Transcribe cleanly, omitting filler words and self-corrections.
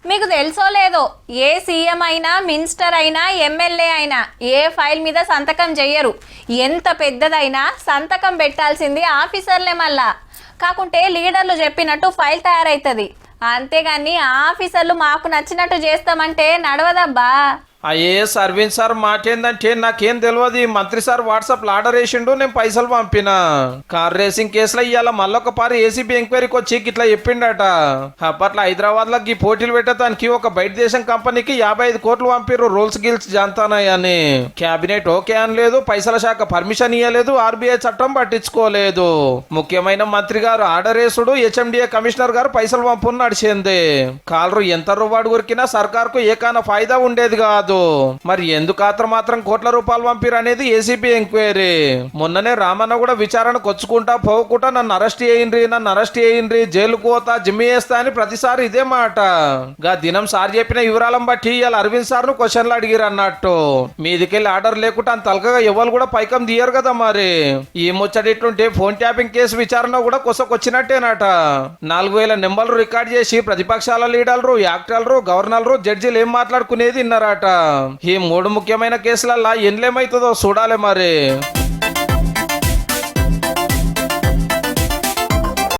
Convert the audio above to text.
మీకు తెలుసో లేదో, ఏ సీఎం అయినా మినిస్టర్ అయినా ఎమ్మెల్యే అయినా ఏ ఫైల్ మీద సంతకం చెయ్యరు. ఎంత పెద్దదైనా సంతకం పెట్టాల్సింది ఆఫీసర్లే. మళ్ళా కాకుంటే లీడర్లు చెప్పినట్టు ఫైల్ తయారైతుంది, అంతేగాని ఆఫీసర్లు మాకు నచ్చినట్టు చేస్తామంటే నడవదబ్బా. ఐఏఎస్ అరవింద్ సార్ మాటేందంటే నాకేం తెలియదు. మంత్రి సార్ వాట్సాప్ ఆర్డర్ వేసిండు, నేను పైసలు పంపిన. కార్ రేసింగ్ కేసులో ఇవాళ మళ్ళొకపారి ఏసీబీ ఎంక్వైరీకి వచ్చి ఇట్లా చెప్పిండట. అప్పట్లో హైదరాబాద్ లో ఈ పోటీలు పెట్టడానికి ఒక బయట దేశం కంపెనీకి 55 కోట్లు పంపిర్రు, రూల్స్ గిల్స్ జాంతానాయని. క్యాబినెట్ ఓకే అనలేదు, పైసల శాఖ పర్మిషన్ ఇవ్వలేదు, ఆర్బీఐ చట్టం పట్టించుకోలేదు. ముఖ్యమైన మంత్రి గారు ఆర్డర్ వేసుడు, హెచ్ఎండిఏ కమిషనర్ గారు పైసలు పంపును నడిచింది. కాలరు ఎంత రూపాడు కొరికినా సర్కార్కు ఏకాన ఫాయిదా ఉండేది కాదు. మరి ఎందుకు మాత్రం కోట్ల రూపాయలు పంపిరు అనేది ఏసీబీ ఎంక్వైరీ. మొన్ననే రామన్న కూడా విచారణకు వచ్చుకుంటా పోకుండా నన్ను అరెస్ట్ చేయండి, జైలుకు పోతా, జిమ్మి చేస్తా అని ప్రతిసారి ఇదే మాట. గా దినం సార్ చెప్పిన వివరాలను బట్టి ఇవాళ అరవింద్ సార్ ను క్వశ్చన్లు అడిగిరు అన్నట్టు. మీదికెళ్ళి ఆర్డర్ లేకుండా అంత తలకగా ఎవరు కూడా పైకం తీయరు కదా. మరి ఈ ముచ్చటిట్లుంటే ఫోన్ ట్యాపింగ్ కేసు విచారణ కూడా కొసకొచ్చినట్టేనట. 4000 నెంబర్లు రికార్డ్ చేసి ప్రతిపక్షాల లీడర్లు, యాక్టర్లు, గవర్నర్లు, జడ్జిలు ఏం మాట్లాడుకునేది విన్నారట. ఈ 3 ముఖ్యమైన కేసులల్లా ఎన్లేమైతుందో చూడాలి మరి.